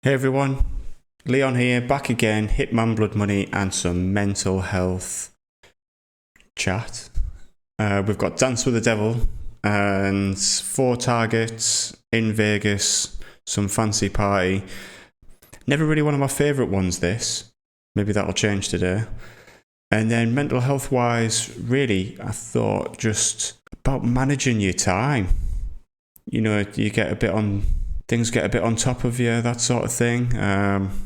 Hey everyone, Leon here, back again, Hitman Blood Money and some mental health chat. We've got Dance with the Devil and 4 targets in Vegas, some fancy party. Never really one of my favourite ones this, maybe that'll change today. And then mental health wise, really, I thought just about managing your time. You know, you get a bit on... Things get a bit on top of you, that sort of thing.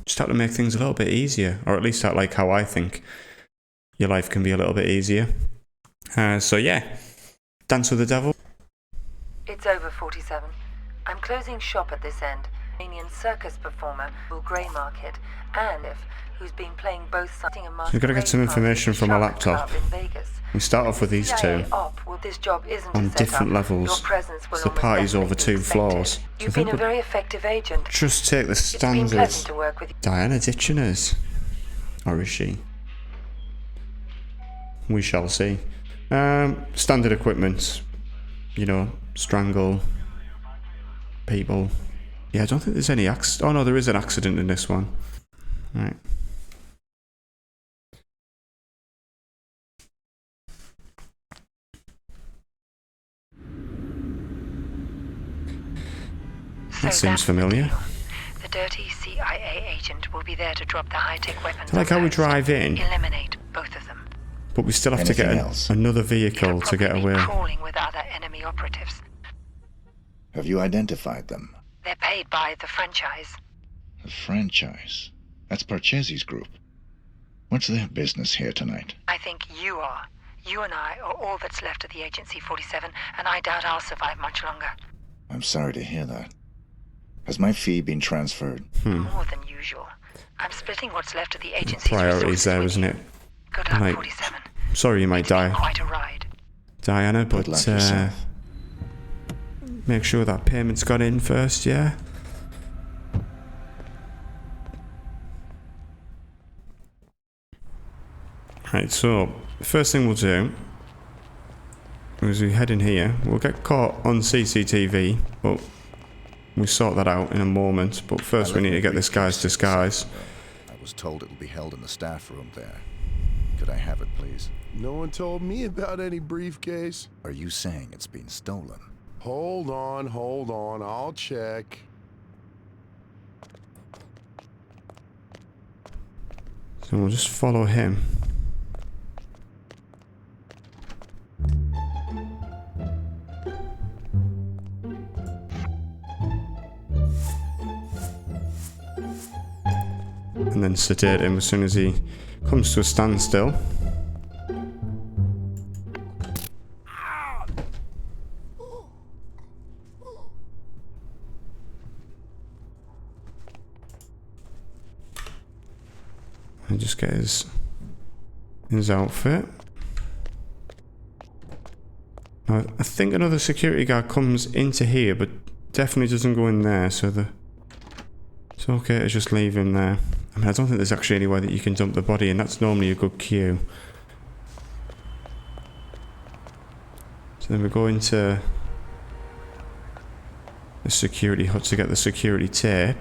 Just have to make things a little bit easier, or at least like how I think your life can be a little bit easier. So yeah, Dance with the Devil. It's over 47. I'm closing shop at this end. Iranian circus performer will grey market, and who's been playing both sides. So we've got to get some information from my laptop. We start off with these two on different levels. So the party's over 2 floors. So You've been a very effective agent. Just take the standard. Diana ditching us. Or is she? We shall see. Standard equipment. You know, strangle people. Yeah, I don't think there's any accident. Oh no, there is an accident in this one. Right. That seems familiar. The dirty CIA agent will be there to drop the high-tech weapons. I like how we drive in, eliminate both of them. but we still have to get another vehicle to get away. Crawling with other enemy operatives. Have you identified them? They're paid by the franchise. The franchise? That's Parcheesi's group. What's their business here tonight? I think you are. You and I are all that's left of the Agency 47, and I doubt I'll survive much longer. I'm sorry to hear that. Has my fee been transferred? More than usual. I'm splitting what's left of the agency's Priorities there, isn't it? Good luck, Like, 47. sorry you might die, Quite a ride. Diana, but Good luck yourself. make sure that payment's got in first, yeah? Right, so the first thing we'll do is we head in here. We'll get caught on CCTV, but we'll sort that out in a moment. But first we need to get this guy's disguise. I was told it'll be held in the staff room there. Could I have it, please? No one told me about any briefcase. Are you saying it's been stolen? Hold on, I'll check. So we'll just follow him. And then sedate him as soon as he comes to a standstill. And just get his outfit. Now, I think another security guard comes into here, but definitely doesn't go in there, so it's okay to just leave him there. I mean, I don't think there's actually anywhere that you can dump the body, and that's normally a good cue. So then we go into the security hut to get the security tape.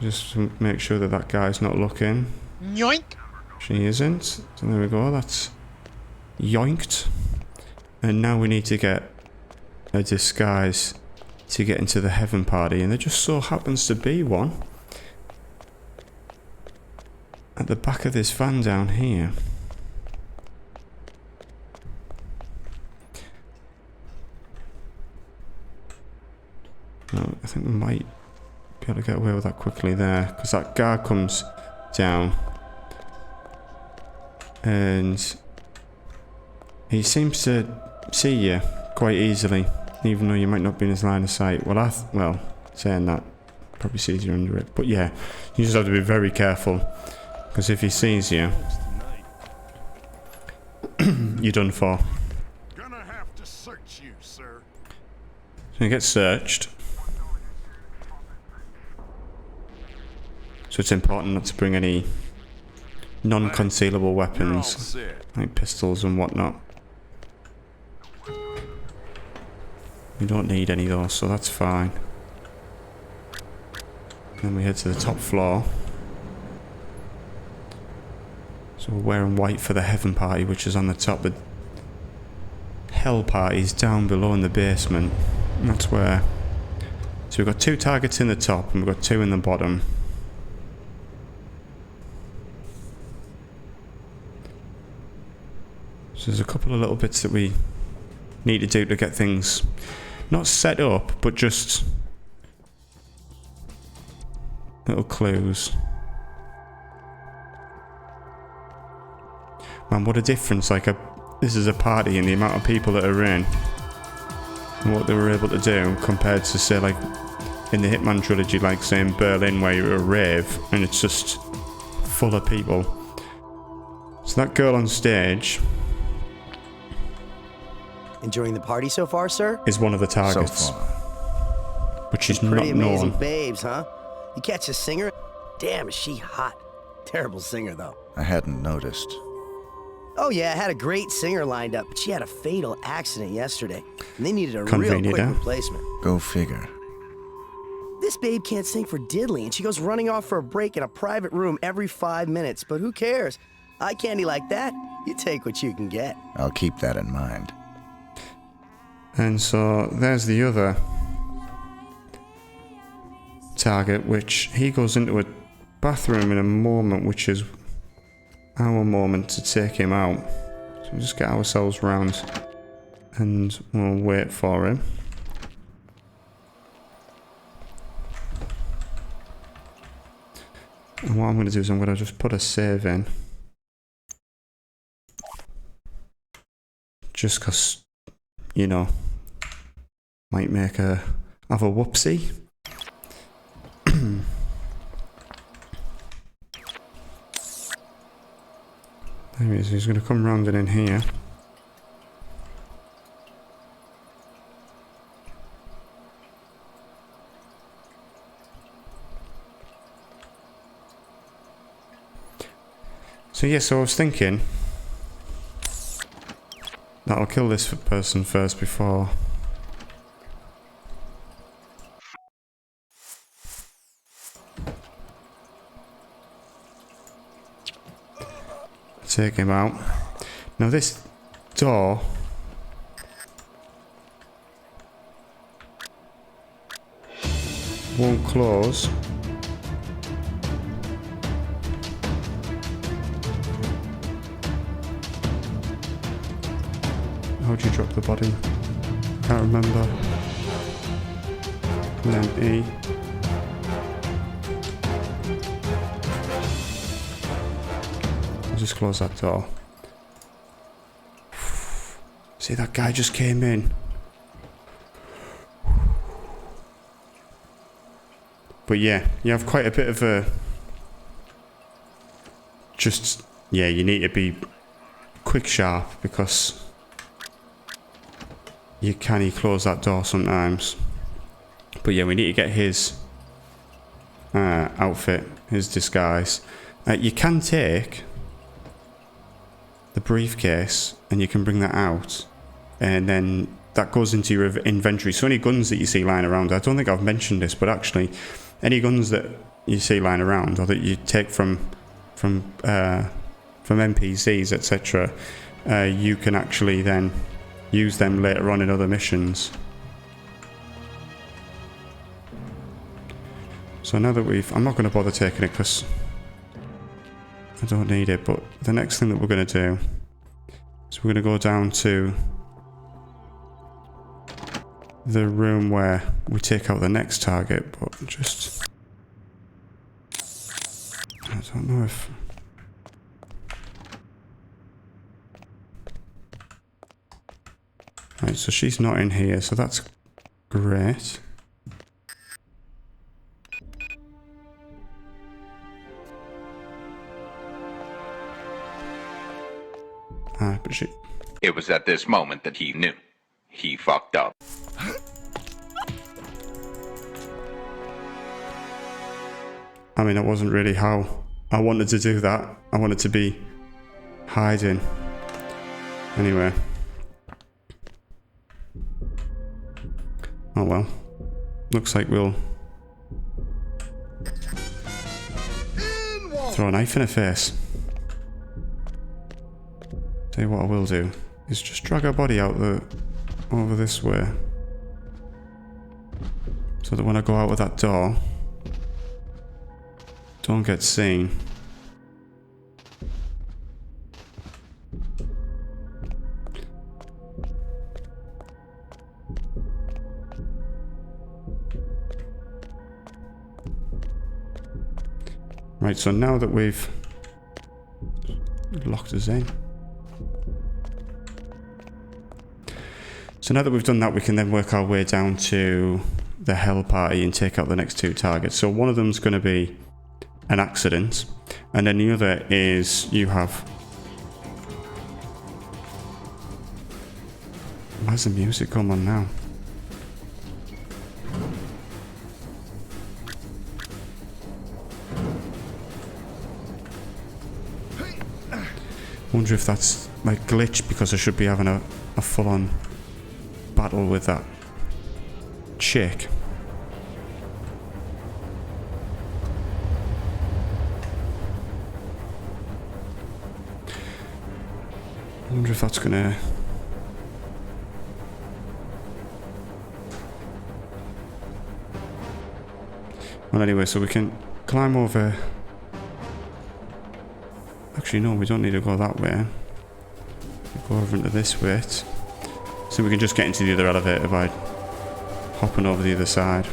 Just to make sure that that guy's not looking. Yoink! She isn't. So there we go, that's yoinked. And now we need to get a disguise to get into the heaven party, and there just so happens to be one at the back of this van down here. No, I think we might be able to get away with that quickly there, because that guard comes down and he seems to see you quite easily, even though you might not be in his line of sight. Well, saying that, probably sees you under it. But yeah, you just have to be very careful, because if he sees you, you're done for. Gonna have to search you, sir. So you get searched. So it's important not to bring any non-concealable weapons, like pistols and whatnot. You don't need any of those, so that's fine. Then we head to the top floor. So we're wearing white for the heaven party, which is on the top. The hell party is down below in the basement. And that's where... So we've got 2 targets in the top and we've got 2 in the bottom. So there's a couple of little bits that we need to do to get things not set up, but just little clues. Man, what a difference, like this is a party and the amount of people that are in and what they were able to do compared to, say, like in the Hitman trilogy, like say in Berlin where you're at a rave and it's just full of people. So that girl on stage Enjoying the party so far, sir? is one of the targets. So far. But she's not Pretty amazing known. babes, huh? You catch a singer? Damn, is she hot. Terrible singer, though. I hadn't noticed. Oh, yeah, I had a great singer lined up, but she had a fatal accident yesterday, and they needed a real Convenient, quick huh? replacement. Go figure. This babe can't sing for diddly, and she goes running off for a break in a private room every 5 minutes, but who cares? Eye candy like that, you take what you can get. I'll keep that in mind. And so there's the other target, which he goes into a bathroom in a moment, which is our moment to take him out. So we'll just get ourselves round and we'll wait for him. And what I'm going to do is I'm going to just put a save in. Just because, you know, might make have a whoopsie. There he is, he's going to come round and in here. So yeah, so I was thinking that I'll kill this person first before take him out. Now this door won't close. How'd you drop the body? Can't remember. And then E. I'll just close that door. See, that guy just came in. But yeah, you have quite a bit of a... Just, yeah, you need to be quick sharp because you can't close that door sometimes. But yeah, we need to get his outfit, his disguise. You can take the briefcase and you can bring that out, and then that goes into your inventory. So any guns that you see lying around, I don't think I've mentioned this, but actually any guns that you see lying around or that you take from NPCs, etc., you can actually then use them later on in other missions. So now that I'm not going to bother taking it because I don't need it, but the next thing that we're going to do is we're going to go down to the room where we take out the next target, but just... I don't know if... Right, so she's not in here, so that's great. But she... It was at this moment that he knew. He fucked up. I mean, that wasn't really how I wanted to do that. I wanted to be hiding. Anyway. Oh well. Looks like we'll Throw a knife in her face. Tell you what I will do is just drag her body out over this way. So that when I go out of that door, don't get seen. Right, so now that we've locked us in. So now that we've done that, we can then work our way down to the Hell Party and take out the next two targets. So one of them's going to be an accident, and then the other is you have... Why's the music come on now? Wonder if that's like glitch because I should be having a full-on battle with that chick. I wonder if that's gonna... Well, anyway, so we can climb over... Actually, no, we don't need to go that way. We'll go over into this bit. So we can just get into the other elevator by hopping over the other side.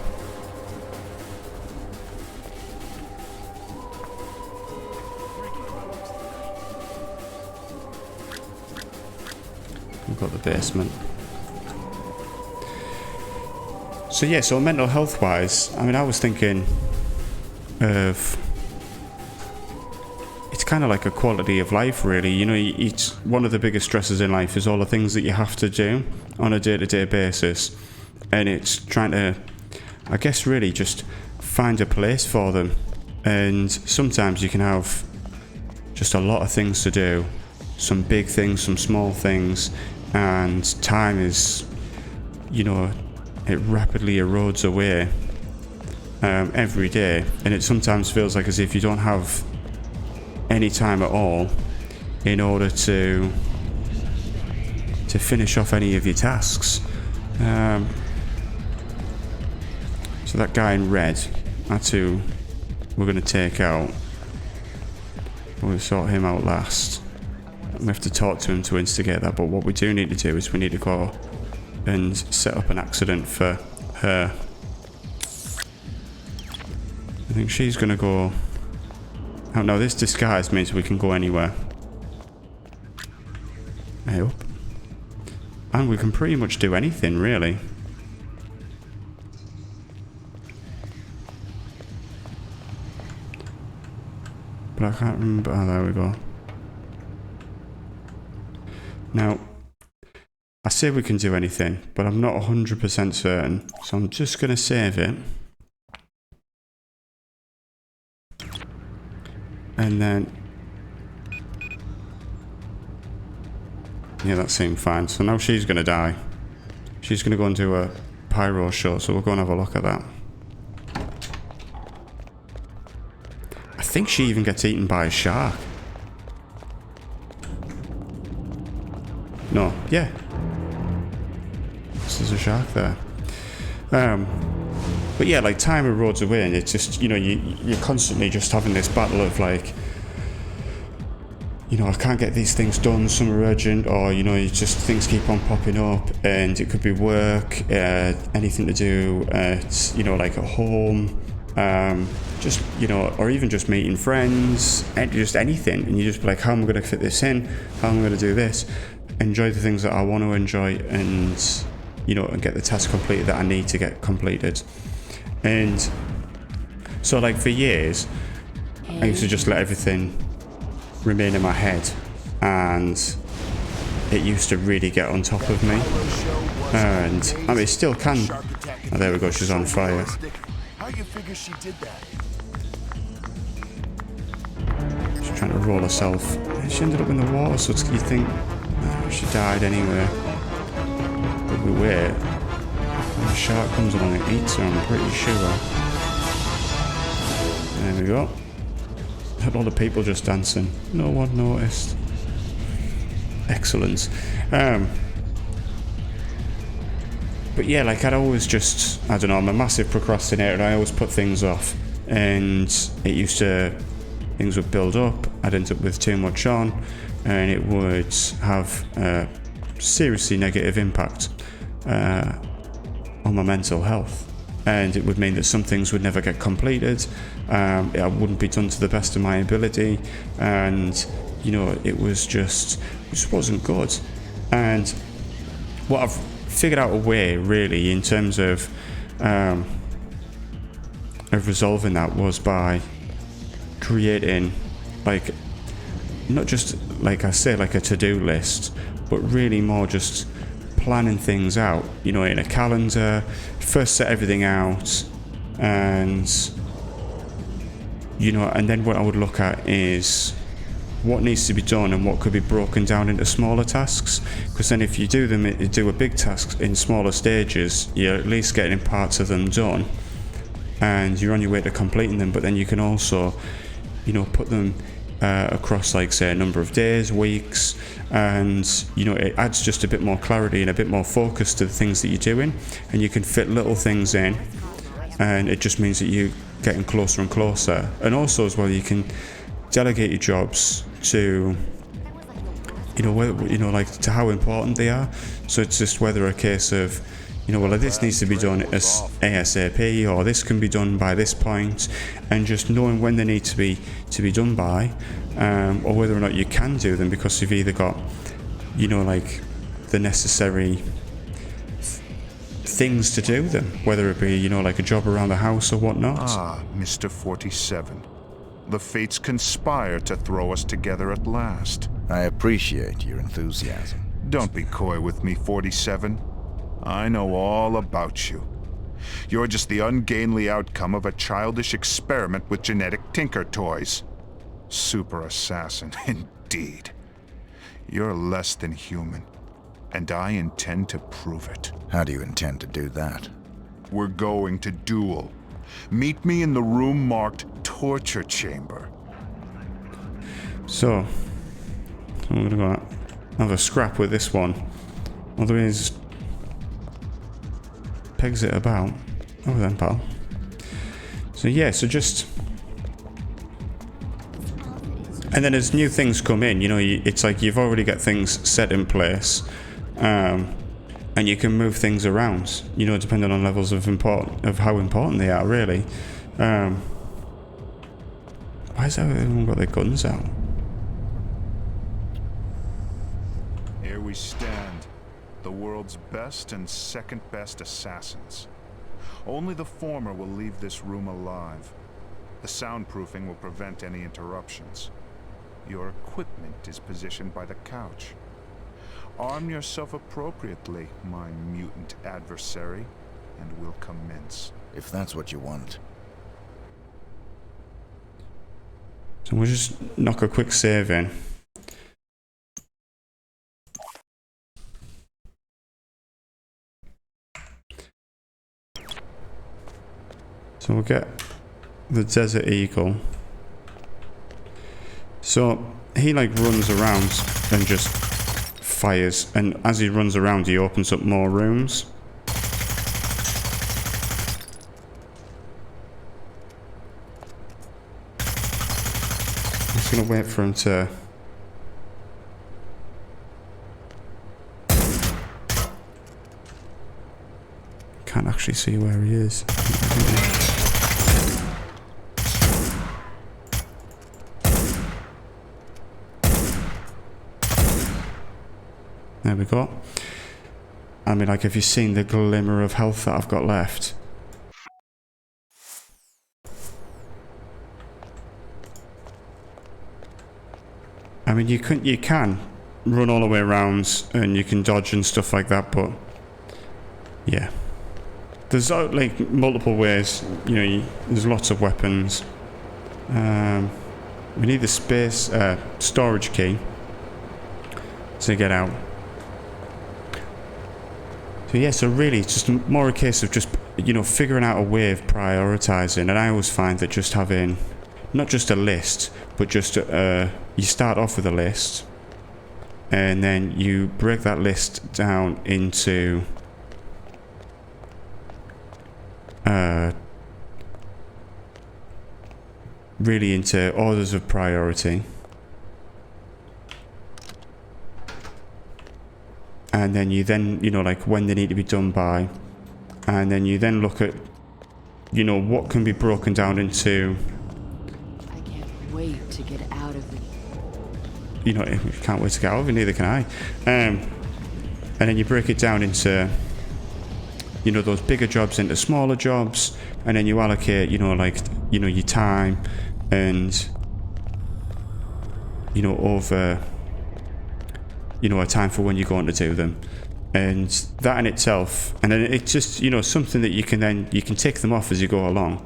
We've got the basement. So yeah, so mental health wise, I mean, I was thinking of... It's kind of like a quality of life, really. You know, it's one of the biggest stresses in life is all the things that you have to do on a day-to-day basis. And it's trying to, I guess, really just find a place for them. And sometimes you can have just a lot of things to do. Some big things, some small things. And time is, you know, it rapidly erodes away every day. And it sometimes feels like as if you don't have any time at all in order to finish off any of your tasks. So that guy in red, that's who we're going to take out. We'll sort him out last. We have to talk to him to instigate that, but what we do need to do is we need to go and set up an accident for her. I think she's going to go... Oh no, this disguise means we can go anywhere. I hope. And we can pretty much do anything, really. But I can't remember. Oh, there we go. Now, I say we can do anything, but I'm not 100% certain. So I'm just going to save it. And then... Yeah, that seemed fine. So now she's going to die. She's going to go and do a pyro show, so we'll go and have a look at that. I think she even gets eaten by a shark. No, yeah. There's a shark there. But yeah, like time erodes away, and it's just, you know, you're constantly just having this battle of like, you know, I can't get these things done, some are urgent, or, you know, it's just things keep on popping up, and it could be work, anything to do at, you know, like at home, just, you know, or even just meeting friends, and just anything, and you just be like, how am I going to fit this in, how am I going to do this, enjoy the things that I want to enjoy, and, you know, and get the task completed that I need to get completed. And so, like, for years, I used to just let everything remain in my head, and it used to really get on top of me. And I mean, it still can. Oh, there we go, she's on fire. How you figure she did that? She's trying to roll herself. She ended up in the water, so you think she died anyway. But we wait. When the shark comes along and eats her, I'm pretty sure. There we go. A lot of people just dancing. No one noticed. Excellent. But yeah, like I'd always just, I don't know, I'm a massive procrastinator. I always put things off, and things would build up. I'd end up with too much on, and it would have a seriously negative impact on my mental health. And it would mean that some things would never get completed. I wouldn't be done to the best of my ability, and you know, it just wasn't good. And what I've figured out a way, really, in terms of resolving that, was by creating, like, not just, like I say, like a to-do list, but really more just planning things out, you know, in a calendar. First set everything out, and you know, and then what I would look at is what needs to be done and what could be broken down into smaller tasks, because then if you do a big task in smaller stages, you're at least getting parts of them done and you're on your way to completing them. But then you can also, you know, put them across, like, say, a number of days, weeks, and you know, it adds just a bit more clarity and a bit more focus to the things that you're doing, and you can fit little things in, and it just means that you're getting closer and closer. And also as well, you can delegate your jobs to, you know, like, to how important they are. So it's just whether a case of, you know, well, this needs to be done as ASAP, or this can be done by this point, and just knowing when they need to be done by, or whether or not you can do them because you've either got, you know, like, the necessary things to do them, whether it be, you know, like a job around the house or whatnot. Ah, Mr. 47. The fates conspire to throw us together at last. I appreciate your enthusiasm. Don't be coy with me, 47. I know all about you. You're just the ungainly outcome of a childish experiment with genetic tinker toys. Super assassin, indeed. You're less than human, and I intend to prove it. How do you intend to do that? We're going to duel. Meet me in the room marked Torture Chamber. So I'm gonna have a scrap with this one. Otherwise, pegs it about. Oh then, pal. So yeah, so just, and then as new things come in, you know, it's like you've already got things set in place, and you can move things around, you know, depending on levels of how important they are, really. Why has everyone got their guns out? Here we stand, the world's best and second best assassins. Only the former will leave this room alive. The soundproofing will prevent any interruptions. Your equipment is positioned by the couch. Arm yourself appropriately, my mutant adversary, and we'll commence. If that's what you want. So we'll just knock a quick save in. So we'll get the Desert Eagle. So he, like, runs around and just fires, and as he runs around he opens up more rooms. I'm just gonna wait for him to... Can't actually see where he is. There we go. I mean, like, have you seen the glimmer of health that I've got left? I mean, you can run all the way around and you can dodge and stuff like that, but yeah. There's like multiple ways, you know, there's lots of weapons. We need the space, storage key to get out. So yeah, so really it's just more a case of just, you know, figuring out a way of prioritising. And I always find that just having not just a list, but just you start off with a list, and then you break that list down into really into orders of priority. And then you know, like when they need to be done by, and then you then look at, you know, what can be broken down into. I can't wait to get out of it. You know, can't wait to get out of it, neither can I. And then you break it down into, you know, those bigger jobs into smaller jobs, and then you allocate, you know, like, you know, your time and, you know, over, you know, a time for when you're going to do them. And that in itself, and then it's just, you know, something that you can tick them off as you go along.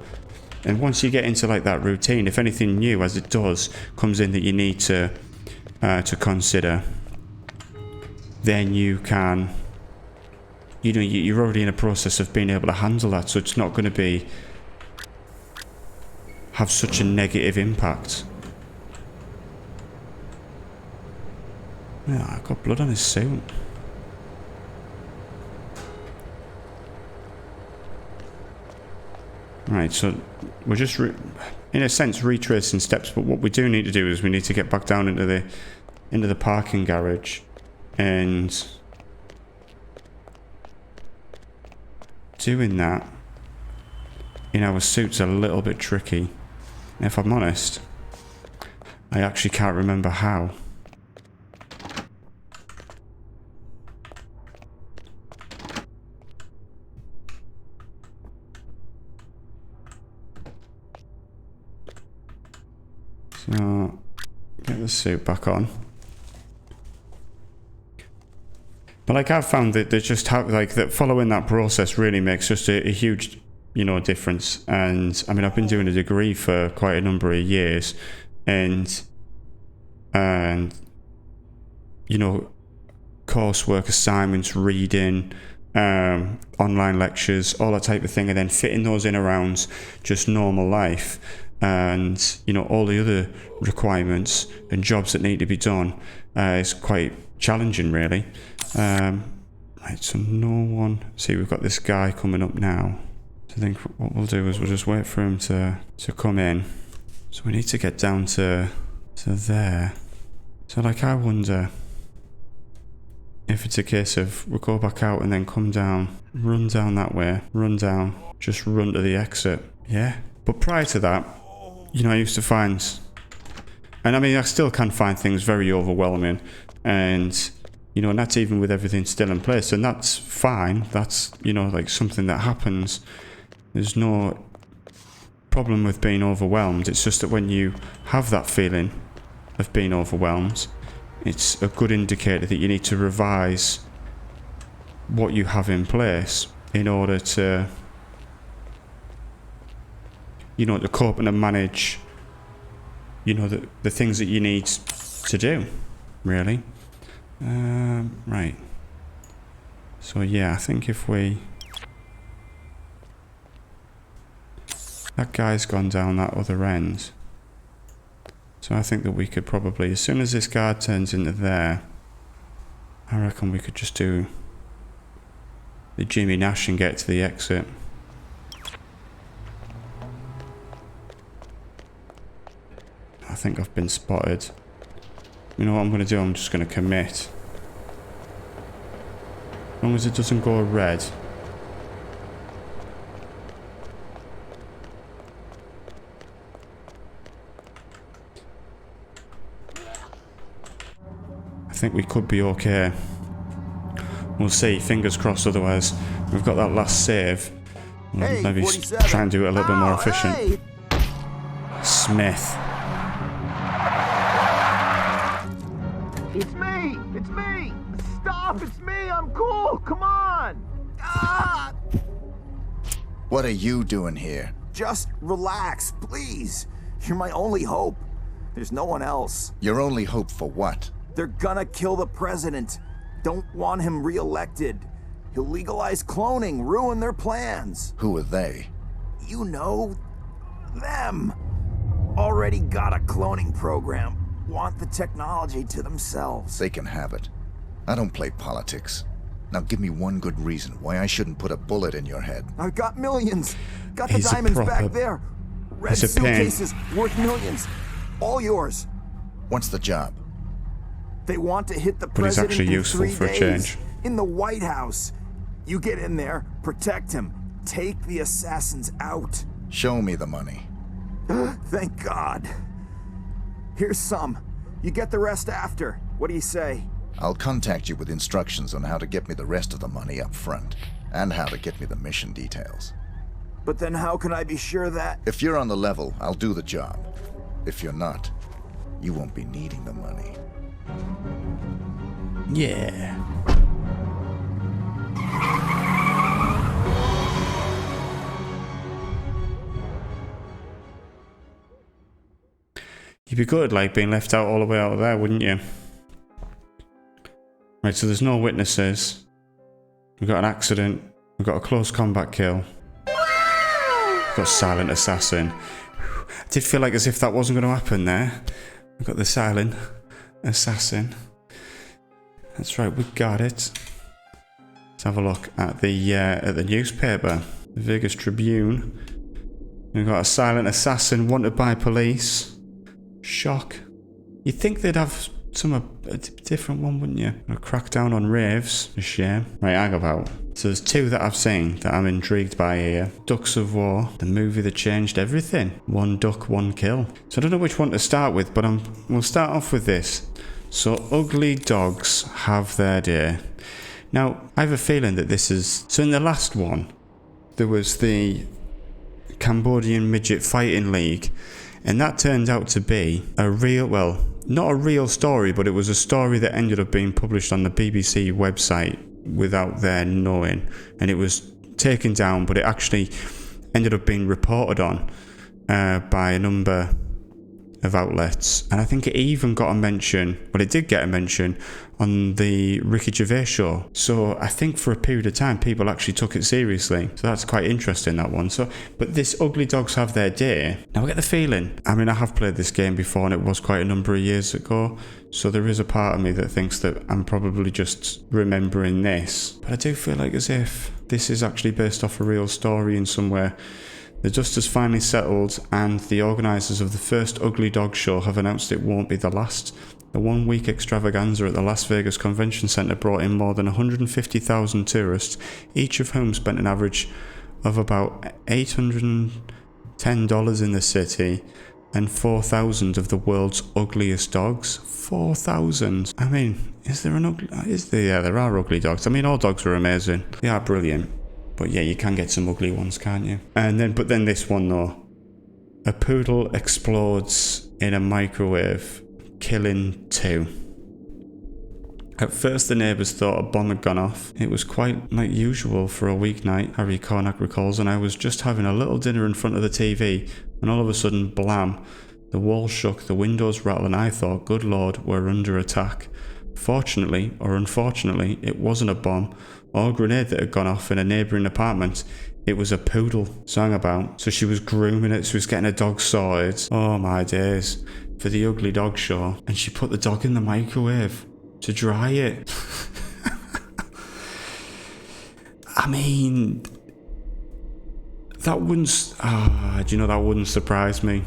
And once you get into like that routine, if anything new as it does comes in that you need to consider, then you can, you know, you're already in a process of being able to handle that, so it's not going to have such a negative impact. Yeah, I got blood on his suit. Right, so we're just, in a sense, retracing steps, but what we do need to do is we need to get back down into the parking garage, and doing that in our suit's a little bit tricky. And if I'm honest, I actually can't remember how. So, get the suit back on. But like I've found that there's just how, like, that following that process really makes just a huge, you know, difference. And I mean, I've been doing a degree for quite a number of years, and you know, coursework, assignments, reading, online lectures, all that type of thing, and then fitting those in around just normal life. And, you know, all the other requirements and jobs that need to be done is quite challenging, really. Right, so no one... See, we've got this guy coming up now. So I think what we'll do is we'll just wait for him to come in. So we need to get down to there. So, like, I wonder if it's a case of we'll go back out and then come down, run down that way, run down, just run to the exit. Yeah? But prior to that, you know, I used to find, and I mean, I still can find things very overwhelming, and, you know, and that's even with everything still in place, and that's fine. That's, you know, like something that happens. There's no problem with being overwhelmed. It's just that when you have that feeling of being overwhelmed, it's a good indicator that you need to revise what you have in place in order to, you know, to cope and to manage, you know, the things that you need to do, really. Right. So yeah, I think if we... That guy's gone down that other end. So I think that we could probably, as soon as this guard turns into there, I reckon we could just do the Jimmy Nash and get to the exit. I think I've been spotted. You know what I'm going to do? I'm just going to commit. As long as it doesn't go red. I think we could be okay. We'll see. Fingers crossed otherwise. We've got that last save. We'll maybe try and do it a little bit more efficient. Hey. Smith. It's me! It's me! Stop! It's me! I'm cool! Come on! Ah! What are you doing here? Just relax, please. You're my only hope. There's no one else. Your only hope for what? They're gonna kill the president. Don't want him re-elected. He'll legalize cloning, ruin their plans. Who are they? You know, them. already got a cloning program, want the technology to themselves. They can have it. I don't play politics. Now give me one good reason why I shouldn't put a bullet in your head. I've got millions. Got the He's a diamonds proper- back there. Red he's a pain. suitcases worth millions. All yours. What's the job? They want to hit the But he's president actually in useful 3 for a days. change. In the White House. You get in there, protect him, take the assassins out. Show me the money. Thank God. Here's some. You get the rest after. What do you say? I'll contact you with instructions on how to get me the rest of the money up front, and how to get me the mission details. But then how can I be sure that... If you're on the level, I'll do the job. If you're not, you won't be needing the money. Yeah. You'd be good, like, being left out all the way out there, wouldn't you? Right, so there's no witnesses. We've got an accident. We've got a close combat kill. We've got silent assassin. I did feel like as if that wasn't going to happen there. We've got the silent assassin. That's right, we got it. Let's have a look at the newspaper. The Vegas Tribune. We've got a silent assassin wanted by police. Shock. You'd think they'd have a different one, wouldn't you? A crackdown on raves. A shame. Right, hang about. So there's two that I've seen that I'm intrigued by here. Ducks of War, the movie that changed everything. One duck, one kill. So I don't know which one to start with, but we'll start off with this. So ugly dogs have their day. Now, I have a feeling that this is... So in the last one, there was the Cambodian Midget Fighting League. And that turned out to be a real, well, not a real story, but it was a story that ended up being published on the BBC website without their knowing. And it was taken down, but it actually ended up being reported on by a number of outlets. And I think it even got a mention, well, it did get a mention on the Ricky Gervais show. So I think for a period of time, people actually took it seriously. So that's quite interesting, that one. So, but this ugly dogs have their day. Now I get the feeling, I mean, I have played this game before and it was quite a number of years ago. So there is a part of me that thinks that I'm probably just remembering this. But I do feel like as if this is actually based off a real story in somewhere. The dust has finally settled, and the organisers of the first Ugly Dog Show have announced it won't be the last. The one-week extravaganza at the Las Vegas Convention Center brought in more than 150,000 tourists, each of whom spent an average of about $810 in the city, and 4,000 of the world's ugliest dogs. 4,000. I mean, yeah, there are ugly dogs. I mean, all dogs are amazing. They are brilliant. But yeah, you can get some ugly ones, can't you? But then this one though. A poodle explodes in a microwave, killing 2. At first the neighbours thought a bomb had gone off. It was quite like usual for a weeknight, Harry Cornack recalls, and I was just having a little dinner in front of the TV, and all of a sudden, blam, the wall shook, the windows rattled, and I thought, good lord, we're under attack. Fortunately, or unfortunately, it wasn't a bomb or a grenade that had gone off in a neighbouring apartment. It was a poodle song about. So she was grooming it, she was getting a dog sorted. Oh my days. For the Ugly Dog Show. And she put the dog in the microwave to dry it. I mean, that wouldn't... that wouldn't surprise me.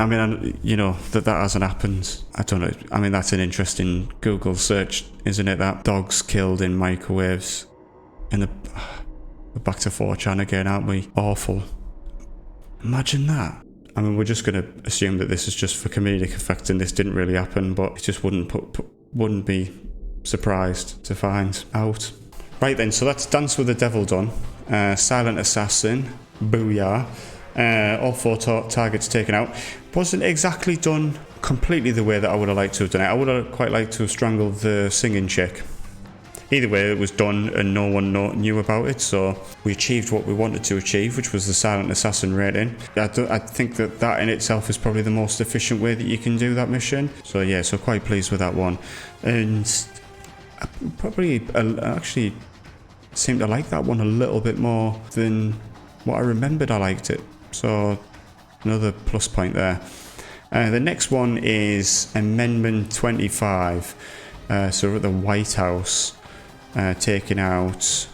I mean, that hasn't happened. I don't know. I mean, that's an interesting Google search, isn't it? That dogs killed in microwaves. We're back to 4chan again, aren't we? Awful. Imagine that. I mean, we're just going to assume that this is just for comedic effect and this didn't really happen, but it just wouldn't be surprised to find out. Right then, so that's Dance with the Devil done. Silent Assassin. Booyah. All 4 targets taken out. Wasn't exactly done completely the way that I would have liked to have done it. I would have quite liked to have strangled the singing chick. Either way, it was done and no one knew about it, so we achieved what we wanted to achieve, which was the Silent Assassin rating. I think that in itself is probably the most efficient way that you can do that mission. So yeah, so quite pleased with that one. And I probably actually seem to like that one a little bit more than what I remembered I liked it. So another plus point there. The next one is Amendment 25. So we're at the White House, taking out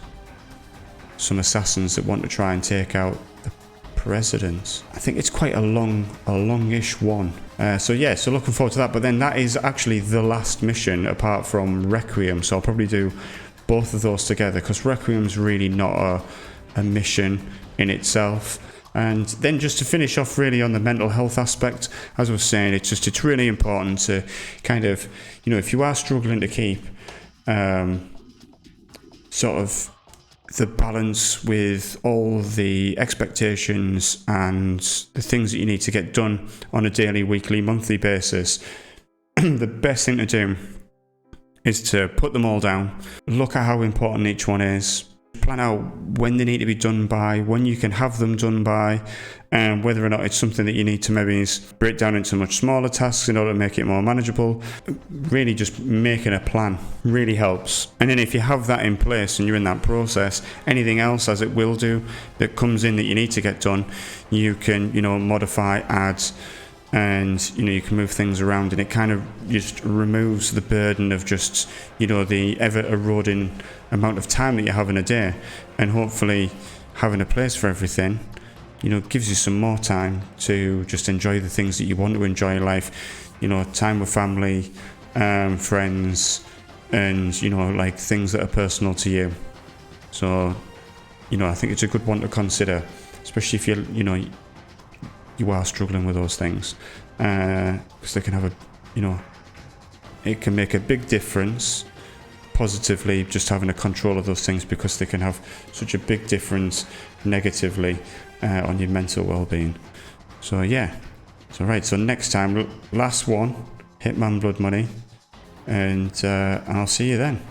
some assassins that want to try and take out the president. I think it's quite a longish one. So yeah, so looking forward to that. But then that is actually the last mission apart from Requiem. So I'll probably do both of those together, because Requiem's really not a mission in itself. And then just to finish off really on the mental health aspect, as I was saying, it's really important to kind of, if you are struggling to keep sort of the balance with all the expectations and the things that you need to get done on a daily, weekly, monthly basis, the best thing to do is to put them all down, look at how important each one is, plan out when they need to be done by, when you can have them done by, and whether or not it's something that you need to maybe break down into much smaller tasks in order to make it more manageable. Really just making a plan really helps. And then if you have that in place and you're in that process, anything else, as it will do, that comes in that you need to get done, you can, modify, add, and you can move things around, and it kind of just removes the burden of just the ever eroding amount of time that you have in a day. And hopefully having a place for everything gives you some more time to just enjoy the things that you want to enjoy in life, time with family, friends, and like things that are personal to you. So I think it's a good one to consider, especially if you are struggling with those things, because they can have it can make a big difference positively, just having a control of those things, because they can have such a big difference negatively on your mental well-being. So yeah, so next time, last one, Hitman Blood Money, and I'll see you then.